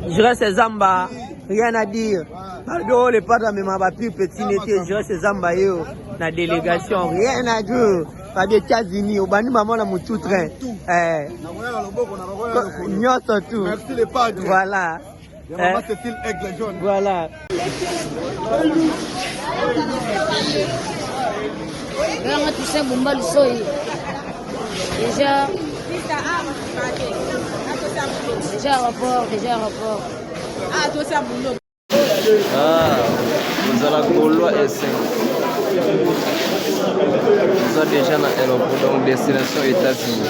Je reste Zamba, rien à dire. Pardon, les pas mais ma plus petit n'était, je reste Zamba, la délégation, rien à dire. Pas des États-Unis, au bani maman la moutou train. Merci les padres. Voilà. Maman Cécile Aigle jaune. Voilà. Vraiment tout ça, bon mal soy. Déjà rapport. Ah, toi ça boulot. Ah, nous allons Gaulois et 5. Nous sommes déjà dans l'aéroport, donc destination États-Unis.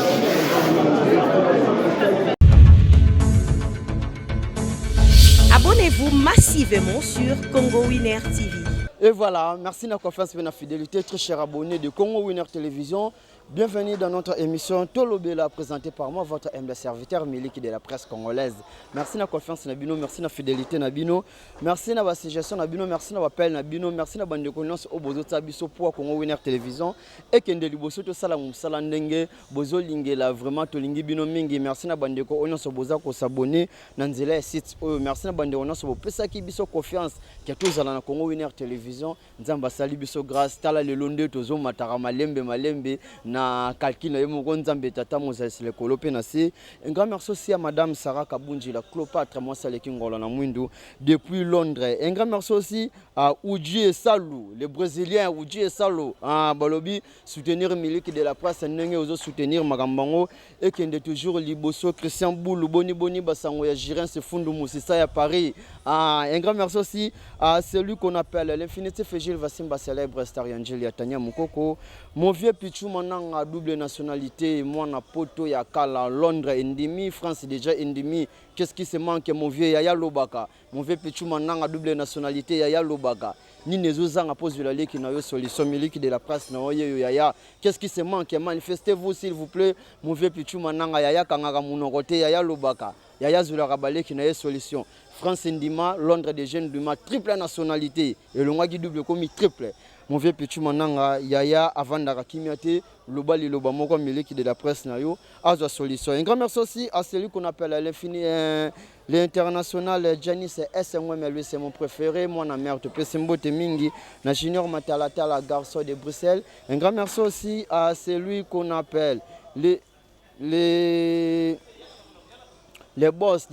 Abonnez-vous massivement sur Congo Winner TV. Et voilà, merci de la confiance et de la fidélité, très chers abonnés de Congo Winner Télévision. Bienvenue dans notre émission Tolobela, présentée par moi, votre humble serviteur Miliki de la presse congolaise. Merci de la confiance Nabino, merci de la fidélité Nabino, merci de la suggestion Nabino, merci de l'appel Nabino, merci de la bande de connaissance au Bozo Tabiso pour Congo Winner Télévision. Et que de l'Iboso to salam salandenge, Bozo Lingela, vraiment Tolingi Bino Mingi, merci de la bande de connaissance au Boza ko s'abonner, Nanzela site, merci de la bande de connaissance au Pesa qui biso confiance, qui a tous à la Congo Winner Télévision, Nzamba Sali biso grâce, Tala le Londe, Tozo Matara Malembe. Na calcul et mon Nzambe tata Moses le kolope na si. Un grand merci aussi à madame Sarah Kabunji la Cléopâtre moi sale kingola na mwindu depuis Londres. Un grand merci aussi à Oudji et Salou, les brésiliens Oudji et Salou à Balobi soutenir Miliki de la presse ndenge ozo soutenir Magambango et qui est toujours Liboso Christian Boulou Boni Basango ya Girin se Fundu Moussissa à Paris. Un grand merci aussi à celui qu'on appelle l'infinité Fégil Vassimba célèbre star Angeli Tania Mukoko, mon vieux Pichou Manang à double nationalité, moi na poto ya kala Londres endemi, France déjà endemi. Qu'est-ce qui se manque mon vieux Yaya Lobaka, mon vieux Pichou Manang à double nationalité Yaya Lobaka. Ni nezozanga pose la leki na yo solution miliki de la presse na oye Yaya. Qu'est-ce qui se manque? Manifestez-vous s'il vous plaît, mon vieux Pichou Manang Yaya kangaka munorote Yaya Lobaka. Yaya Zula Rabaleki na yo solution. France Ndima, Londres des jeunes Ndima, triple nationalité. Et le Mwagi double commis triple. Mon vieux Pichou Mananga, Yaya, avant d'Arakimiate, Loba Liloba Moko Miliki de la presse Nayo, Azo Solution. Un grand merci aussi à celui qu'on appelle l'international Janice SMM, lui c'est mon préféré. Moi, na mère, Pesimbo Temingi, na junior Matalata, la garçon de Bruxelles. Un grand merci aussi à celui qu'on appelle les boss,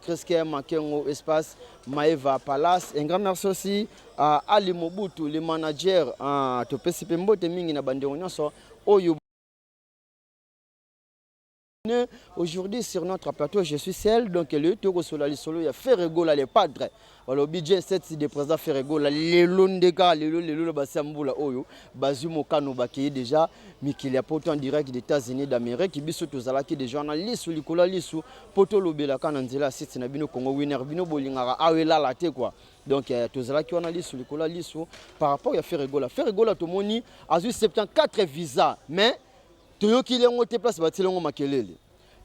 Christian Makengo Espace, Maeva Palace. Un grand merci aussi à Ali Mobutu, le manager à Topesipembo Temingi na bande onyoso oyo. Aujourd'hui sur notre plateau, je suis seul, donc le Togo Solali Solo, il y a Ferregola les padres. Alors, budget 7 de président Ferregola, les Londeka, les Basamboula Oyo, Bazumo Kano Baki déjà, mais qu'il y a pourtant direct des États-Unis d'Amérique, qui biso tozalaki des journalistes, Likola Lisu, Poto Lobela Kananzela, Site Nabino Congo Winner, Bino Bolingara, Awela Late quoi. Donc, tozalaki journaliste, Likola Lisu, par rapport à Ferregola. Ferregola, tout le monde a eu 74 visas, mais Toyoki Lengo te place Batilengo Makelele.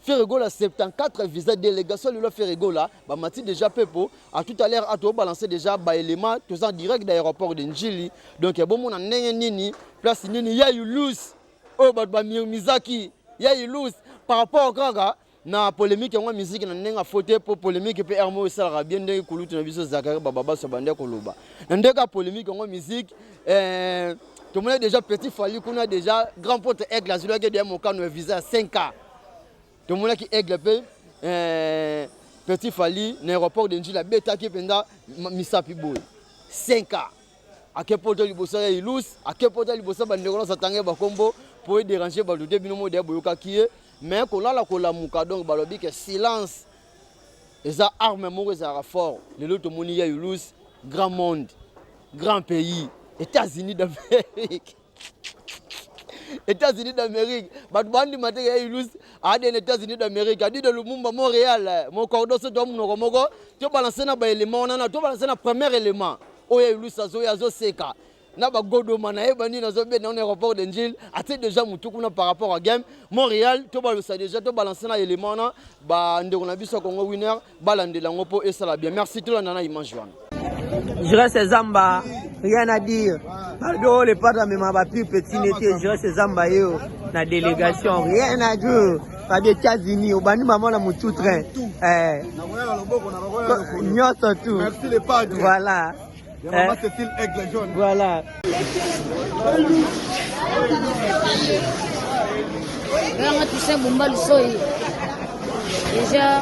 Ferregola 74 visas délégation de Ferregola, bah mati déjà Pepo à tout à l'heure à tout balancer déjà bah élément tout en direct d'aéroport de Njili. Donc bon mon nini place nini ya Yulus oh bah Mizaki ya Yulus par rapport au Gaga na polémique en musique na nenga faute pour polémique pe Hermo Sala bien de kulutu na biso Zakari baba so bande koloba. Ndeka polémique en musique tout le monde déjà petit Fali qu'on a déjà grand pote Aigle la Zulu qui a mon cas visa 5K. Tout le monde qui aigle petit Fali, l'aéroport de Njila, bêta qui penda Misapi Boy. 5 ans. À quel point il bosse à Ilous, à quel point il bosse à Bandéron, Satangé Bakombo, pour déranger Baludé Binomo de Boyoka qui est, mais qu'on a la Kolamuka, donc Balobi, que silence. Et ça, arme, mauvaise à fort. Les autres moni à Ilous, grand monde, grand pays, États-Unis d'Amérique. États-Unis d'Amérique, Badbandi Matéga Ilus, à des États-Unis d'Amérique, a dit de Lumumba, Montréal, mon cordon se donne mon romogo, tu balances un élément, on a tout balancé un premier élément. Oya Ilus, Azo Seka. Naba Godo Manae, Bani, Nazobe, dans l'aéroport d'Angel, a été déjà Moutoukuna par rapport à Game. Montréal, tu balances déjà, tu balances un élément, bah, on a vu ce Congo winner, Balande Langopo et ça bien. Merci tout le monde, Image. Je reste Zamba, rien à dire. Pardon, les pas mais ma plus petit n'était, je reste Zamba, la délégation, rien à dire. ba bien États-Unis au bani maman na mutu train nyonso tout. Merci les padres. Voilà. Et maman Cécile Aigle Jaune. Voilà. Grand Toussaint Bumba Lusoyi. Déjà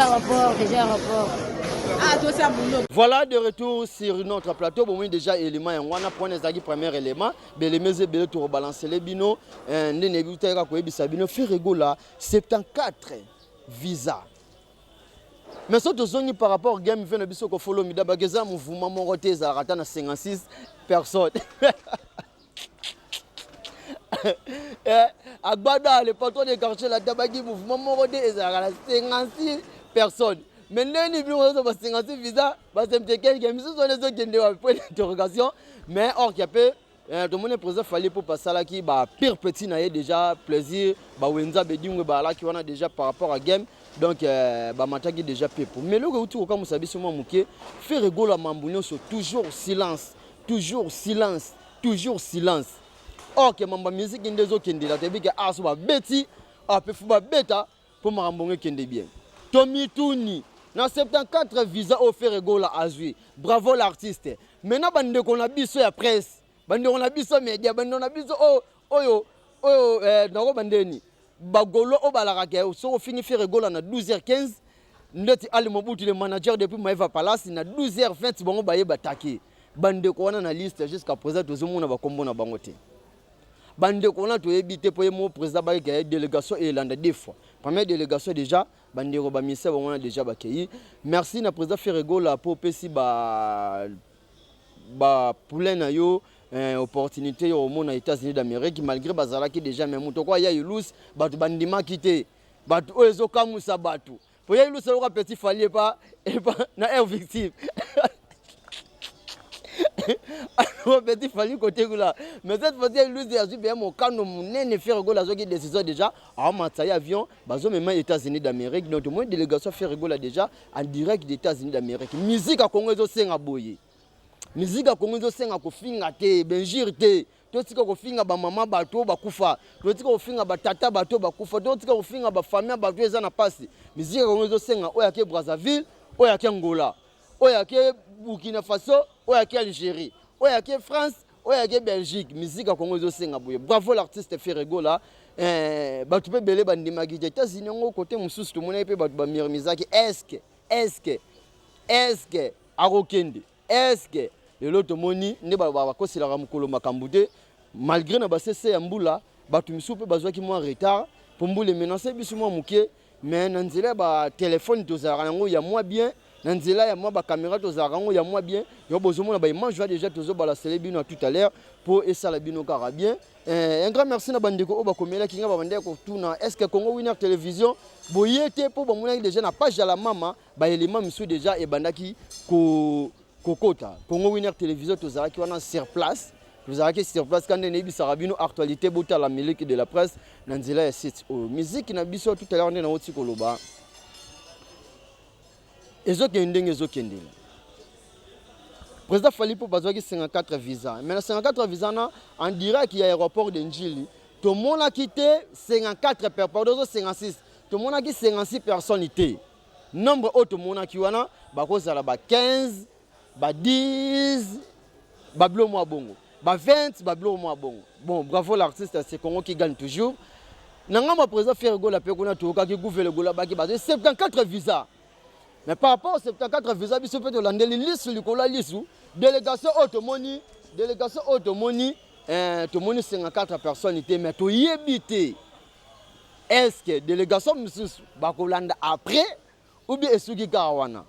rapport. Voilà de retour sur notre plateau. Bon, déjà élément on a point les premier élément, mais les mesures de tout rebalancer les binos, ne butera ko ebisa bino Ferregola 74 visa. Mais surtout zone par rapport au game vient biso ko follow mi dabageza mouvement moroté za rata na 56 personnes. Agbada le patron de quartier la dabagi mouvement moroté za 56 personnes. Maintenant, il y a 56 visas, parce que quelqu'un qui sont les autres qui ont point d'interrogation, mais or qu'il y a peu, tout le monde est présent, fallait pour passer là qui bah pire petit n'a déjà plaisir, bah Wenza Beding bah là qui on a déjà par rapport à game, donc bah m'attaquer déjà peu. Mais le retour comme vous savez sur moi mouké, faire rigoler la mambounion sur toujours silence. Or que mamba musique qui des autres qui là, t'es bien que ah soit bêti, ah peut faut bêta pour mambonner qui est bien. Tommy Touni. Dans 74 visas offerts Ferregola Azui. Bravo l'artiste. Maintenant, bande qu'on a biso ya presse. Bande on a biso média. Bande on a biso dans bandeni. Bagolo o balarake. So fini Ferregola na 12h15. Ndeti Ali Mobutu le manager depuis Maeva Palace na 12h20 bango baye bataki. Bande qu'on a na liste jusqu'à présent tout le monde va combo na bangote. Bande qu'on a to éviter pour mo président ba délégation et landa deux fois. Première délégation déjà bandeko ba ministère on a déjà bakei. Merci na président Ferregola pour pesi ba poulet na yo opportunité au monde aux États-Unis d'Amérique malgré bazala qui déjà même to quoi ya yulus batu bandima kité batu ozo kamusa batu. Pour ya yulus le petit fallait pas et pas na air victime. Alors petit fallait côté là. Mais cette fois il yulus a bien mon canon ne Ferregola zo qui décision déjà en matière avion bazo même États-Unis d'Amérique donc moi délégation Ferregola déjà en direct des États-Unis d'Amérique. Musique à Congo zo senga boye. Musique à Congo zo senga ko finga te benjir te. Totika ko finga ba mama bato bakufa. Totika ko finga ba tata bato bakufa. Totika ko finga ba famille bato eza na pasi. Musique à Congo zo senga oya ke Brazzaville, oya ke Angola, oya ke Burkina Faso, oya ke Algérie, oya ke France, oya ke Belgique. Musique à Congo zo senga boye. Bravo l'artiste Ferregola. Bato pe belé bandima ki États-Unis ngo côté mususu to mona pe bato ba mirmizaki est-ce arokende est-ce le lot moni ne ba ko sila ramukolo makambude malgré na ba cesse ya mbula bato misupe bazwa ki mo retard pour mbule menacer bisu mo mukie mais nanzela ba téléphone to za rango ya moi bien nanzela ya moi ba caméra to za rango ya moi bien yo bozomo na ba image déjà to zo ba la célébino tout à l'heure pour esa la bino kara bien. Un grand merci na bandeko o ba komela kinga ba bandeko tuna est-ce que Congo Winner Télévision boyete pour ba mona déjà na page ya la mama ba élément misu déjà e bandaki ko kokota Congo Winner Télévision tozalaki wana sur place quand ne bi sarabino actualité bota la musique de la presse nanzela ya site musique na biso tout à l'heure na oti koloba ezokende président Falipo bazwaki 54 visas mais na 54 visas na en direct il y a aéroport de Njili tout le monde a quitté 54 pardon 56 tout le monde a quitté 56 personnes nombre autre monde a qui wana bakozala ba 15 ba 10 bablo moi bongo ba 20 bablo moi bongo. Bon bravo l'artiste c'est Congo qui gagne toujours nanga ma président Ferregola pe kona toka ki gouverne gola ba ki ba 74 visas mais par rapport aux 74 visas biso pe to landeli liste likola lisu délégation automoni to moni 54 personnes mais to yebité est-ce que délégation mususu ba kolanda après ou bien esuki kawana.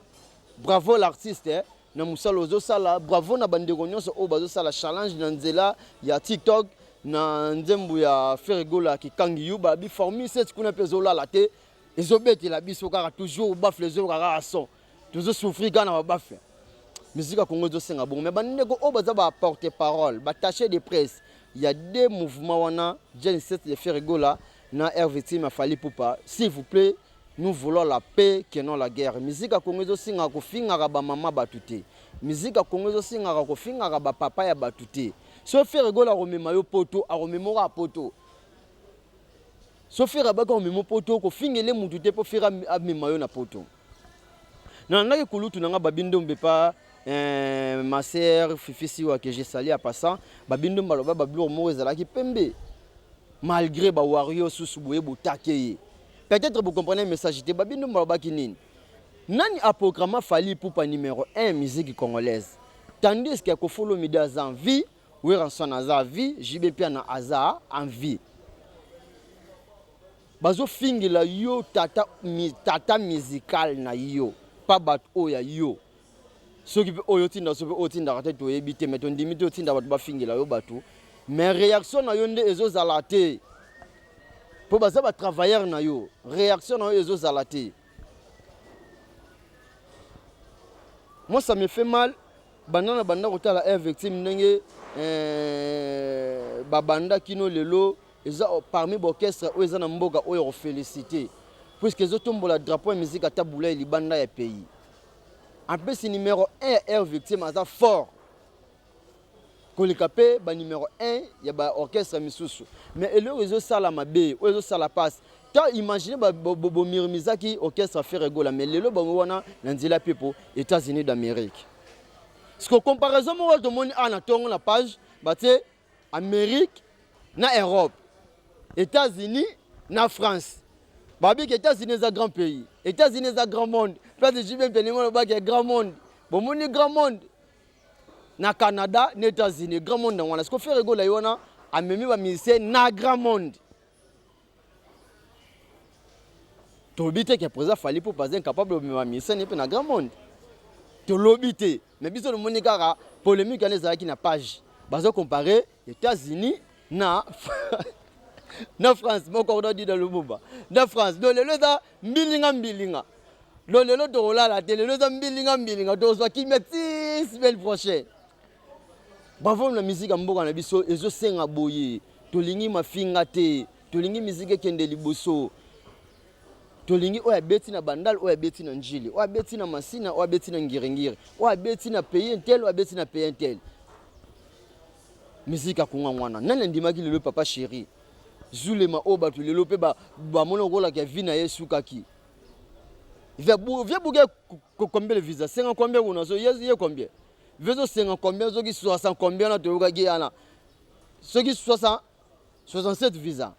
Bravo l'artiste na musalo zo sala bravo na bandeko nyonso o bazo sala challenge na nzela ya TikTok na nzembu ya Ferregola ki kangi yuba bi formi cette kuna pezo la te ezobeti la biso kaka toujours bafle zo kaka son toujours souffrir kana ba bafle musique à Congo zo senga bon mais bandeko o baza ba porter parole ba taché de presse il y a des mouvements wana Genesis de Ferregola na RVT ma fali poupa s'il vous plaît. Nous voulons la paix que non la guerre. Musique à Congo singa ko finga ba mama batute. Musique à Congo singa ko finga ba papa ya batute. So Ferregola remema yo poto, a rememora poto. Sophie Rabaka on memo poto ko fingele mutu te po fira amemayo na poto. Na ndaki kulutu nanga babindo mbepa ma sœur Fifi wa que j'ai sali à passant babindo maloba bablo mo ezalaki pembe malgré ba wario susu boye botake. Peut-être vous comprenez le message te babindo maloba kinini. Nani a programme Fally Ipupa numéro 1 musique congolaise. Tandis que Kofolo Mida en vie, Weranson a vie, JB Piana Aza en vie. Bazo fingila yo tata musical na yo pas bat oya yo ceux qui oyo tinda so oyo tinda kate to ebite mais ton dimite oyo tinda ba fingila yo batu mais réaction na yo nde ezo zalate po baza ba travailleur na yo réaction na yo ezo zalate. Moi ça me fait mal banana banda kotala victime ndenge babanda kino lelo. Parmi l'orchestre, ils ont mboga oyo félicité puisque ils ont la drapeau musique à taboula et libanda et pays. En plus numéro 1 est victime à fort. Kolikapé ba numéro 1 il y a ba orchestre misusu mais ils ont ça la mabe ils ont ça la passe. T'as imaginé ba bobo mirmizaki orchestre fait rigola mais lelo bango wana nzila pepo États-Unis d'Amérique. Ce que comparaison moi de monde ana tongo la page ba té Amérique na Europe. États-Unis, na France. Babi que États-Unis est un grand pays. États-Unis est un grand monde. Place de JB Penimon le bac est grand monde. Bon mon grand monde. Na Canada, na États-Unis, grand monde on a ce qu'on fait rigoler yona a même ba musicien na grand monde. Tobité que présent Fally pour pas incapable de me musicien et na grand monde. To lobité. Mais biso le monikara polémique les qui na page. Bazo comparer États-Unis na na France moko ndo di dans le mumba na France do lelo za mbilinga do lelo to la télé lelo za mbilinga to so ki metti semaine prochaine bavon la musique mboka na biso ezo senga boye to lingi mafinga te to lingi musique kende liboso to lingi oya beti na bandal oya beti na njili oya beti na masina oya beti na ngiringiri oya beti na pays intel oya beti na pays intel musique akunga mwana nani ndimaki lelo papa chéri Zulema oba tu lelo pe ba mono kola ke vina yesu kaki via bouger combien le visa 50 combien on a so ye combien vezo 50 combien zo ki 60 combien na to ka giana so ki 60 67 visa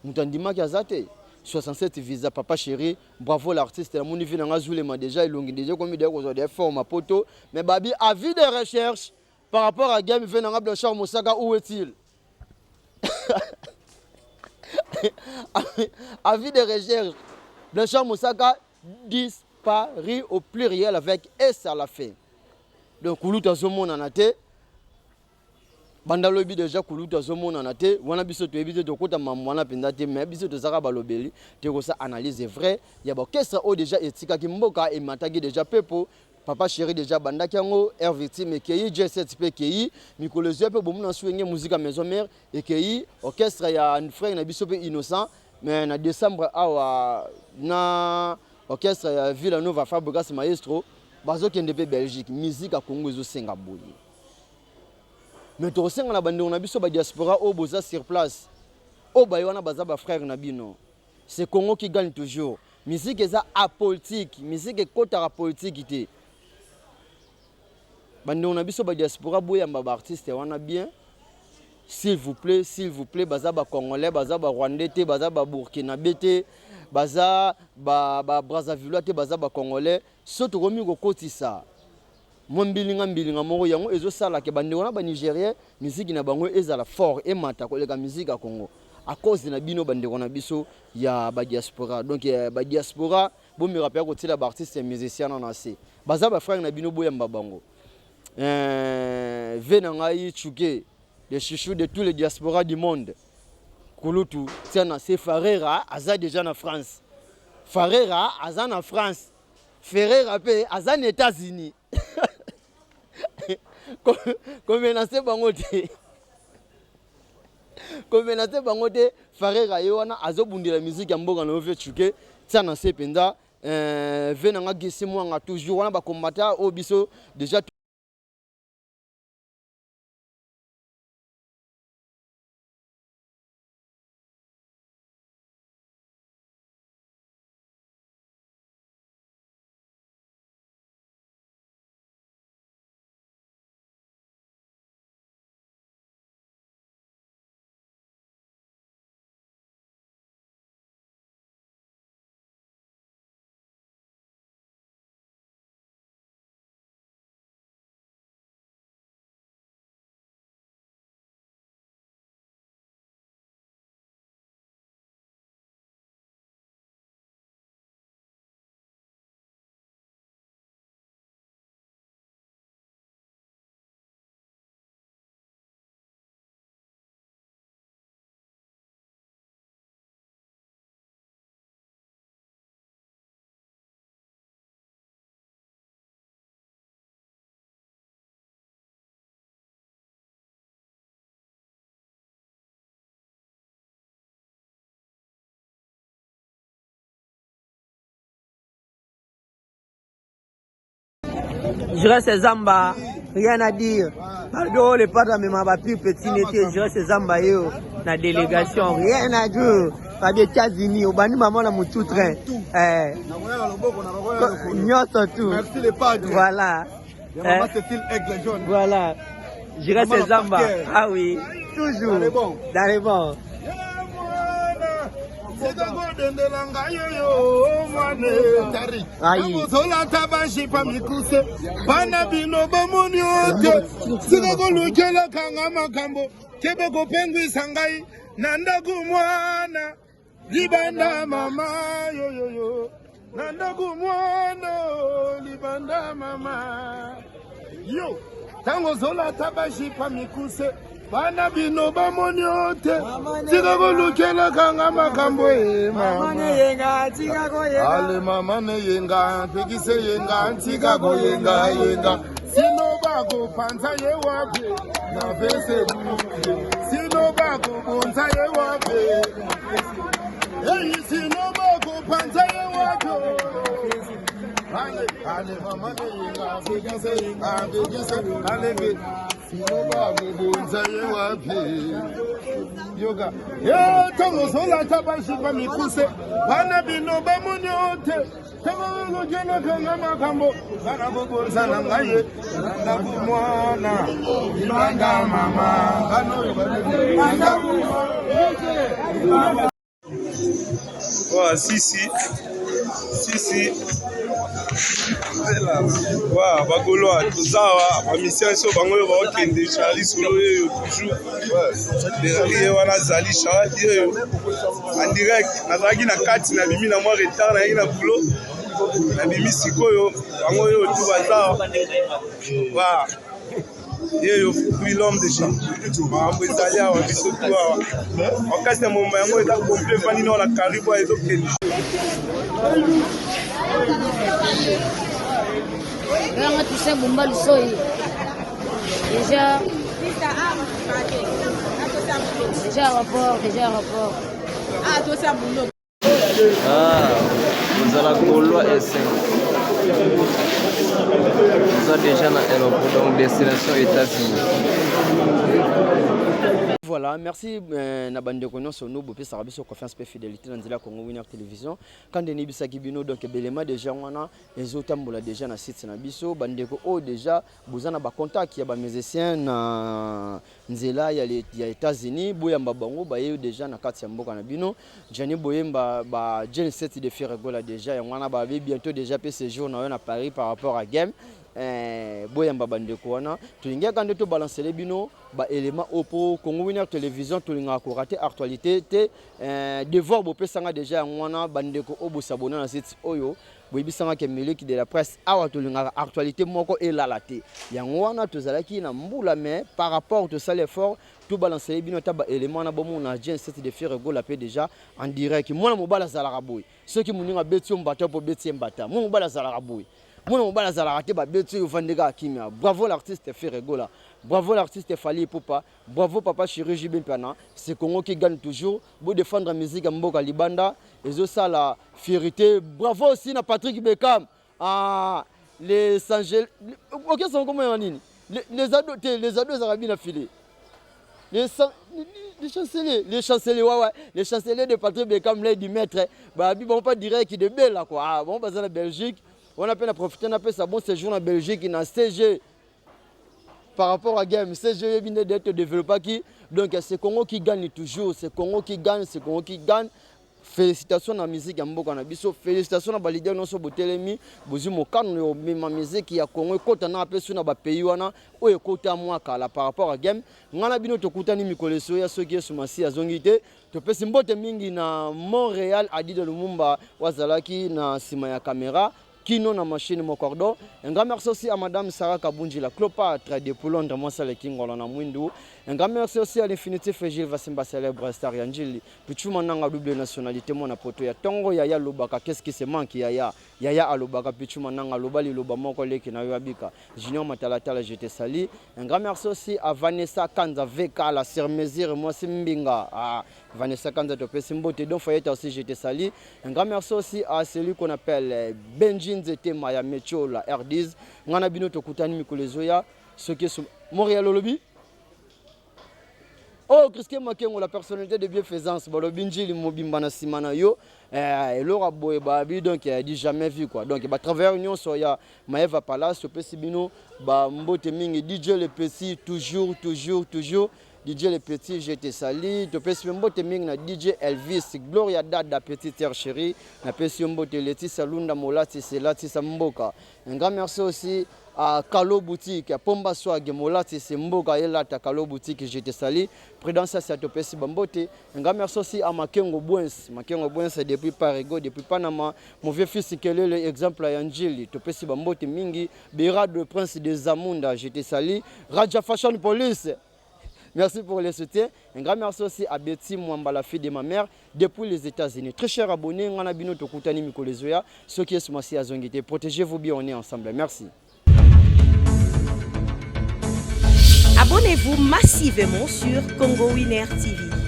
mutandima ki azate 67 visa papa chéri bravo l'artiste la moni vina nga Zulema déjà ilongi déjà comme de ko zo de forme poto mais babi avis de recherche par rapport à game vina nga Blanchard Mosaka où est-il? Avis de recherche, Blanchard Mosaka disparu au pluriel avec S à la fin. Donc, Koulouta Zomon en a été. Bandalobi déjà Koulouta Zomon en a été. On a besoin de éviter de côté Mamouana Pendate, mais besoin de Zara Balobeli. Tu as ça analyse est vrai. Il y a beaucoup de déjà etika Kimboka et Matagi déjà Pepo. Papa chéri déjà banda kiango air victime ekei J7 PKI mikolo zepe bomuna swenge musique à maison mère ekei orchestre ya frère na biso pe innocent mais na décembre awa na orchestre ya Villanova Fabregas Maestro bazo kende pe Belgique musique à Congo zo senga boye mais to senga na bande on a biso ba diaspora o boza sur place o ba yona baza ba frère na bino c'est Congo qui gagne toujours musique eza apolitique musique ekotara politique te. On a besoin de diaspora boyamba ba artiste wana bien s'il vous plaît baza ba congolais baza ba rwandais te baza ba burkinabé te baza ba brazzaville te baza ba congolais soto komi ko kotisa mo mbilinga moko yango ezo sala ke bande wana ba nigérien musique na bango ezala fort et mata ko leka musique à Congo à cause na bino bande wana biso ya ba diaspora donc ba diaspora bo mi rappelle ko tila ba artiste et musicien na assez baza ba frère na bino boyamba bango. Venangai Tchouké, les chouchous de tous les diasporas du monde. Kouloutou, c'est Farera, Aza déjà en France. Farera, Aza en France. Ferreira, Aza en États-Unis. Comme menacé Bangote. Comme menacé Bangote, Farera, Yoana, Azo Bundi la musique, Amboga, Nové Tchouké, c'est un Penda. Venanga Gissimou, on a toujours, on a combattu au biso, déjà. Je reste Zamba, rien à dire. Malgré les pattes mais ma plus petit n'était, je reste Zamba yo, la délégation, rien à dire. Pas des États-Unis, au bani maman la moutou train. Merci les padres. Voilà. Maman Cécile Aigle Jaune. Voilà. Je reste Zamba. Ah oui, toujours. Dans les bons. Dans les bons. Aïe. Nanda kumwana libanda mama yo yo yo nanda kumwana libanda mama yo tango zola tabashi pa mikuse bana bino bamoni ote tika kolukela kanga makambo e mama ne yenga tika koyenga ale mama ne yenga pekise yenga tika koyenga yenga sino bako panza ye wapi na pese sino bako panza ye wapi hey sino bako panza ye wapi ale mama ne yenga pekise yenga ale sino bako panza ye wapi yoga yo tongo sola tabashi pa mikuse bana bino bamoni ote tango jeno kanga makambo bana bogonza na ngaye na kumwana ibanda mama bana wa sisi wa bagolo tuzawa ba mission so bango yo ba kende Charlie solo yo toujours derrière wana zali Charlie yo en direct nazaki na kati na bimi na moi retard na ina bulo na bimi sikoyo bango yo tu bazawa wa yo puis l'homme de champ mambo ezali awa biso tu awa okasi ya momba yango eza complet fani na karibu ezokende Vraiment tout ça bomba le soy. Déjà rapport. Ah, toi c'est un boulot. Ah, vous allez à Gaulois S5. Vous êtes déjà dans l'aéroport, donc destination États-Unis. Voilà, merci na bande kono sono bopé sarabi sur confiance pe fidélité dans la Congo Winner Télévision quand Denis Bisaki bino donc belema déjà wana ezotambola déjà na site na biso bande ko o déjà bozana ba contact ya ba musicien na nzela ya États-Unis boyamba bango ba yo déjà na kati ya mboka na bino Jani boyemba ba Gen 7 de Ferregola déjà ya wana ba bientôt déjà pe séjour na Paris par rapport à game boyamba bandeko wana tulingia kande to balancer les bino ba élément opo Congo Winner Télévision tulinga ko rater actualité te devoir bo pesanga déjà wana bandeko obo s'abonner na site oyo boyibisanga ke miliki de la presse awa tulinga actualité moko elalaté yango wana tozalaki na mbula mais par rapport to ça l'effort tout balancer les bino ta ba élément na bomo na Gen 7 de Ferrego la déjà en direct moi mobala zalaka boy ceux qui muninga beti mbata po beti mbata moi mobala zalaka boy mon mobile zalaka ba betu vandega kimia bravo l'artiste Ferregola bravo l'artiste Fali Poupa bravo papa chirurgie Bimpana c'est Congo qui gagne toujours pour défendre la musique à Mboka Libanda et ça la fierté bravo aussi na Patrick Beckham les Angel OK sont comment nini les ados arabes affilés les chanceliers ouais les chanceliers de Patrick Beckham là du maître bah bon pas direct de belle là quoi bon basé en Belgique. On a peine à profiter, on a fait ça bon séjour en Belgique, dans CG. Par rapport à game, CG vient d'être développé qui. Donc c'est Congo qui gagne toujours, c'est Congo qui gagne. Félicitations à la musique, félicitations à la leader non so botelemi, bozu mokano ma musique ya Congo kota na appelé sur na ba pays wana o ekota moi kala par rapport à game. Ngana bino tokutani mikoleso ya soki sumasi ya zongite. To pesi mbote mingi na Montréal Adida Lumumba wazalaki na sima ya caméra. Kino na machine mon cordon. Un grand merci aussi à madame Sarah Kabunji la Cléopâtre de Londres moi ça le King na Mwindu. Un grand merci aussi à l'infinitif Gilles Vassimba célèbre star Yanjili. Pichuma nanga double nationalité mon poto ya tongo Yaya Lobaka. Qu'est-ce qui se manque Yaya Alobaka Pichuma nanga lobali loba moko leki na yabika. Junior Matalatala j'étais sali. Un grand merci aussi à Vanessa Kanza VK la Sermezir moi Simbinga. Vanessa Kanza topesi mbote donc Fayeta aussi j'étais sali. Un grand merci aussi à celui qu'on appelle Benjin Zete Maya Mecho la R10. Ngana bino tokutani mikolezoya ce qui est Montréal Lobby. Oh, Christian Makengo, la personnalité de bienfaisance, Balobinji, le Mobimba Simana yo, et Laura Boebabi, donc il a dit jamais vu quoi. Donc, à travers l'union, Soya, Maeva Palace, Pesibino, Mbote Ming et DJ Le Petit, toujours. DJ Le Petit, j'étais sali. Topesi Mbote Ming, na DJ Elvis, Gloria Dada, Petite Terre Chérie, na Pesi Mbote Leti, Salunda Molati, Selati Samboka. Un grand merci aussi à Kalo Boutique, à Pomba Swag, Molati, Semboka, Elata, Kalo Boutique, j'étais sali. Prudence, c'est à Topesi Bambote. Un grand merci aussi à Makengo Bouens. Makengo Bouens, depuis Parigo, depuis Panama. Mon vieux fils, quel est l'exemple à Yanjili. Topesi Bambote Mingi, Bira de Prince de Zamunda, j'étais sali. Raja Fashion Police. Merci pour le soutien. Un grand merci aussi à Betty Mwamba, la fille de ma mère, depuis les États-Unis. Très chers abonnés, on a bien notre Koutani Mikolezoya. Ceux qui sont ici à Zongité, protégez-vous bien, on est ensemble. Merci. Abonnez-vous massivement sur Congo Winner TV.